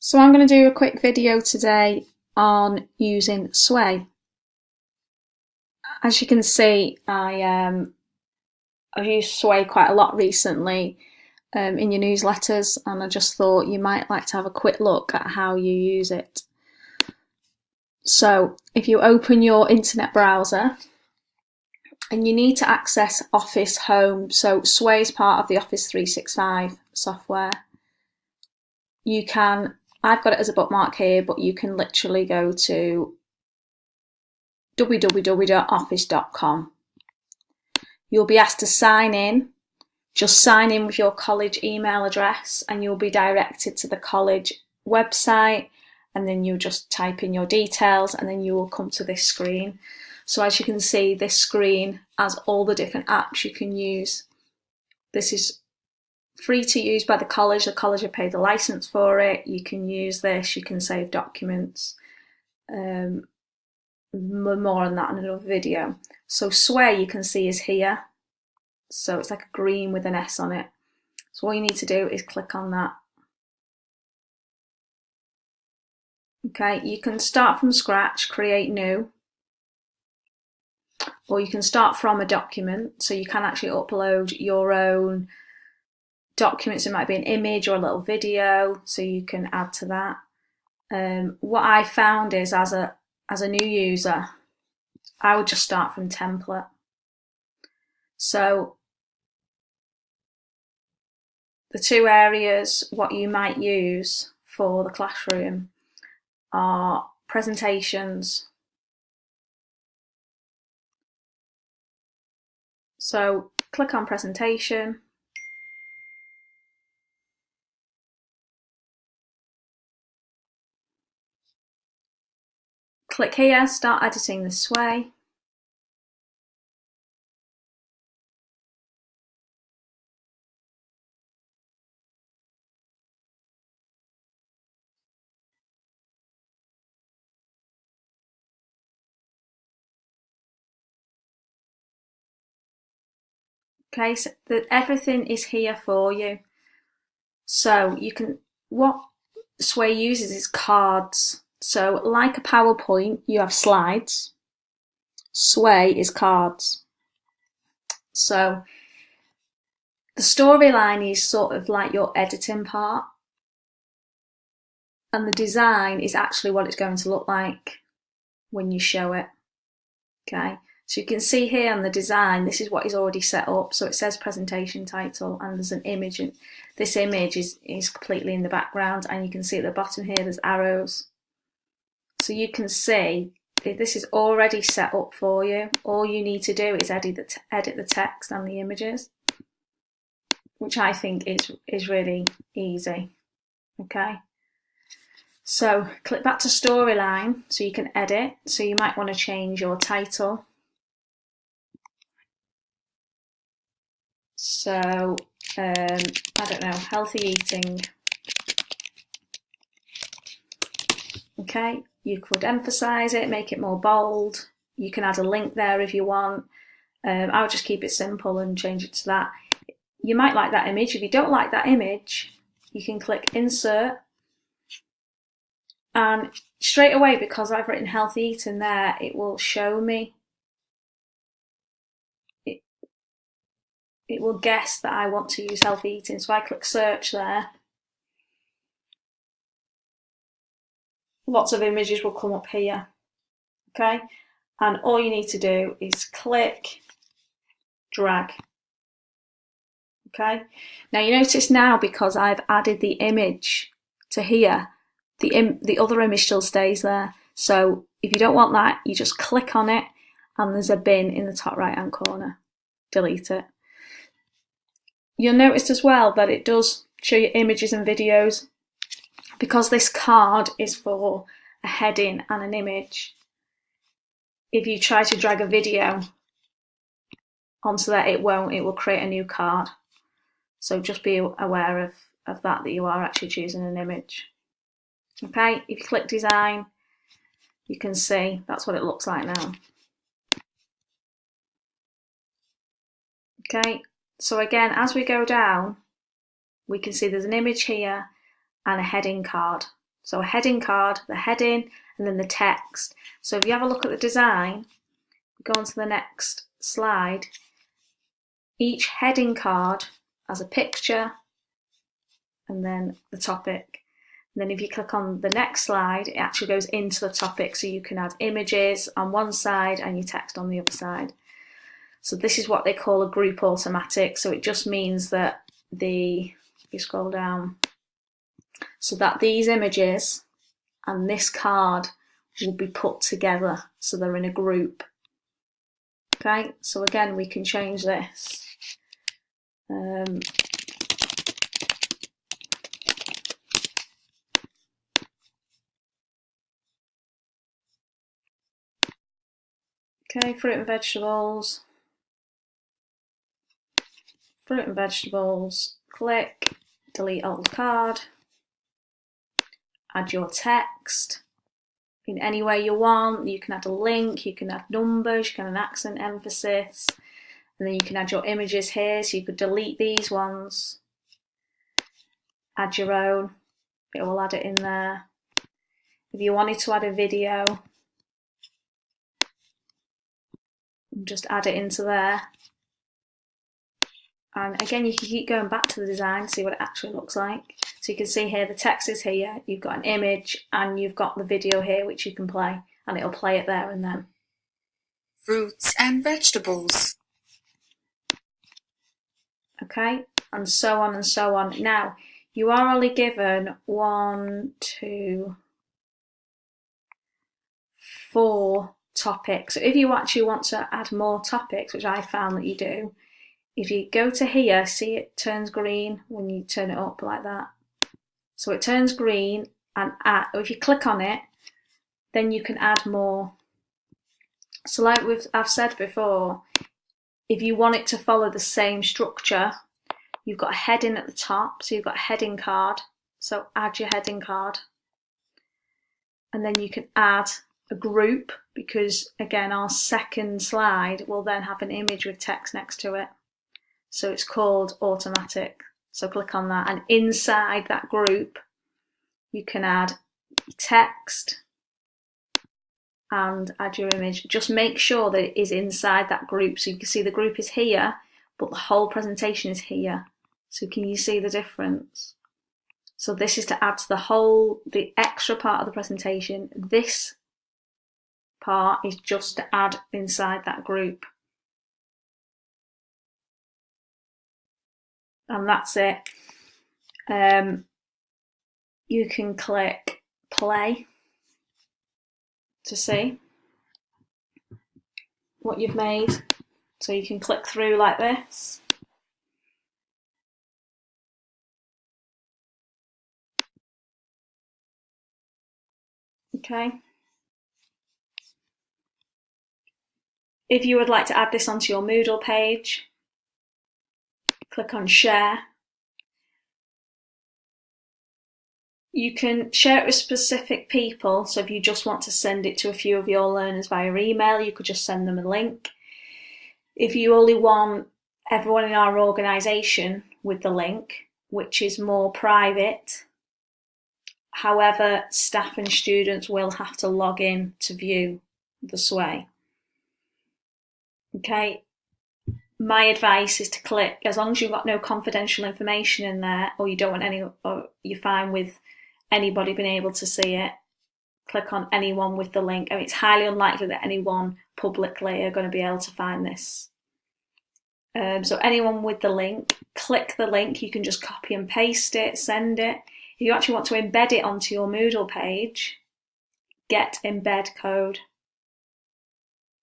So I'm going to do a quick video today on using Sway. As you can see, I've used Sway quite a lot recently in your newsletters, and I just thought you might like to have a quick look at how you use it. So if you open your internet browser, and you need to access Office Home, so Sway is part of the Office 365 software. I've got it as a bookmark here, but you can literally go to www.office.com. You'll be asked to sign in. Just sign in with your college email address and you'll be directed to the college website, and then you'll just type in your details and then you will come to this screen. So as you can see, this screen has all the different apps you can use. This is free to use by the college. The college have paid the license for it. You can use this, you can save documents. More on that in another video. So Sway, you can see, is here. So it's like a green with an S on it. So all you need to do is click on that. Okay, you can start from scratch, create new, or you can start from a document. So you can actually upload your own documents. It might be an image or a little video, so you can add to that. What I found is, as a new user, I would just start from template. So the two areas what you might use for the classroom are presentations. So click on presentation. Click here, start editing the Sway. Okay, so everything is here for you. So what Sway uses is cards. So like a PowerPoint, you have slides. Sway is cards. So the storyline is sort of like your editing part, and the design is actually what it's going to look like when you show it. Okay, so you can see here on the design, this is what is already set up. So it says presentation title and there's an image, and this image is completely in the background, and you can see at the bottom here there's arrows. So you can see this is already set up for you. All you need to do is edit the text and the images, which I think is really easy. Okay, so click back to storyline so you can edit. So you might want to change your title. So I don't know, healthy eating. Okay, you could emphasize it, make it more bold. You can add a link there if you want. I would just keep it simple and change it to that. You might like that image. If you don't like that image, you can click insert, and straight away, because I've written healthy eating there, it will show me. It will guess that I want to use healthy eating. So I click search there. Lots of images will come up here. Okay, and all you need to do is click, drag. Okay, now you notice now, because I've added the image to here, the other image still stays there. So if you don't want that, you just click on it and there's a bin in the top right hand corner. Delete it. You'll notice as well that it does show you images and videos, because this card is for a heading and an image. If you try to drag a video onto that, it won't. It will create a new card. So just be aware of that you are actually choosing an image. Okay, if you click design, you can see that's what it looks like now. Okay, so again, as we go down, we can see there's an image here and a heading card. So a heading card, the heading, and then the text. So if you have a look at the design, go on to the next slide, each heading card has a picture and then the topic. And then if you click on the next slide, it actually goes into the topic, so you can add images on one side and your text on the other side. So this is what they call a group automatic. So it just means that if you scroll down, so that these images and this card will be put together, so they're in a group. Okay, so again, we can change this. Okay, fruit and vegetables. Fruit and vegetables, click, delete old card, add your text in any way you want. You can add a link, you can add numbers, you can add an accent, emphasis, and then you can add your images here. So you could delete these ones, add your own, it will add it in there. If you wanted to add a video, just add it into there. And again, you can keep going back to the design, see what it actually looks like. So you can see here, the text is here, you've got an image, and you've got the video here, which you can play, and it'll play it there and then. Fruits and vegetables. Okay, and so on and so on. Now, you are only given 1, 2, 4 topics. So if you actually want to add more topics, which I found that you do, if you go to here, see it turns green when you turn it up like that. So it turns green, and if you click on it, then you can add more. So like I've said before, if you want it to follow the same structure, you've got a heading at the top, so you've got a heading card. So add your heading card. And then you can add a group, because again, our second slide will then have an image with text next to it. So it's called automatic. So click on that, and inside that group, you can add text and add your image. Just make sure that it is inside that group. So you can see the group is here, but the whole presentation is here. So can you see the difference? So this is to add to the extra part of the presentation. This part is just to add inside that group. And that's it. You can click play to see what you've made. So you can click through like this. Okay. If you would like to add this onto your Moodle page, click on share. You can share it with specific people. So if you just want to send it to a few of your learners via email, you could just send them a link. If you only want everyone in our organisation with the link, which is more private, however, staff and students will have to log in to view the Sway. Okay. My advice is to click, as long as you've got no confidential information in there, or you don't want any, or you're fine with anybody being able to see it, click on anyone with the link. I mean, it's highly unlikely that anyone publicly are going to be able to find this. So anyone with the link, click the link. You can just copy and paste it, send it. If you actually want to embed it onto your Moodle page, get embed code.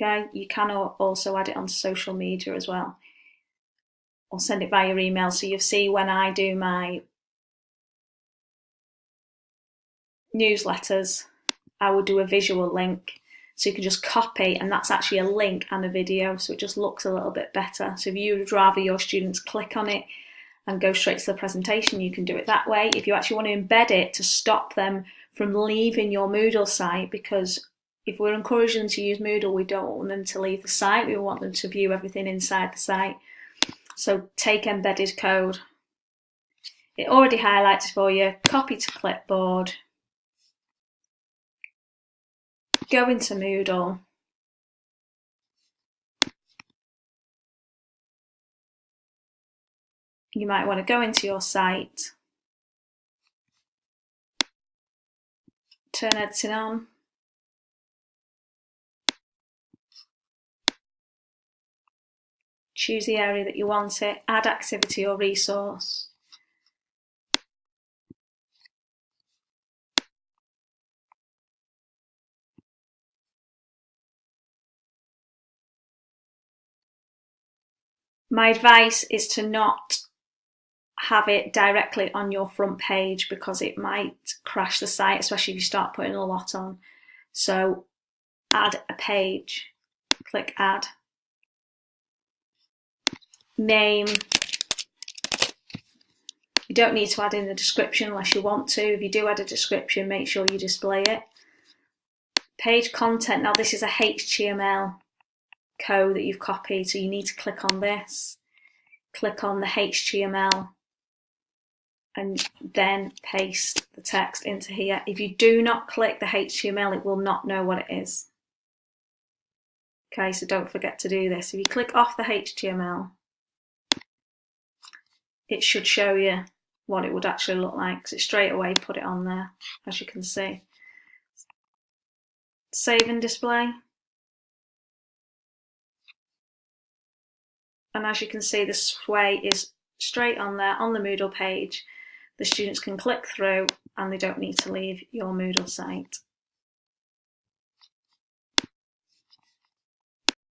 Okay, you can also add it onto social media as well, or send it via email. So you'll see when I do my newsletters, I will do a visual link. So you can just copy, and that's actually a link and a video, so it just looks a little bit better. So if you would rather your students click on it and go straight to the presentation, you can do it that way. If you actually want to embed it to stop them from leaving your Moodle site, because if we're encouraging them to use Moodle, we don't want them to leave the site. We want them to view everything inside the site. So take embedded code. It already highlights for you. Copy to clipboard. go into Moodle, you might want to go into your site, turn editing on, choose the area that you want it, add activity or resource. My advice is to not have it directly on your front page because it might crash the site, especially if you start putting a lot on. So add a page, click add. Name. You don't need to add in the description unless you want to. If you do add a description, make sure you display it. Page content. Now this is a HTML code that you've copied, so you need to click on this. Click on the HTML and then paste the text into here. If you do not click the HTML, it will not know what it is. Okay, so don't forget to do this. If you click off the HTML, it should show you what it would actually look like, because it straight away put it on there, as you can see. Save and display. And as you can see, the sway is straight on there on the Moodle page. The students can click through and they don't need to leave your Moodle site.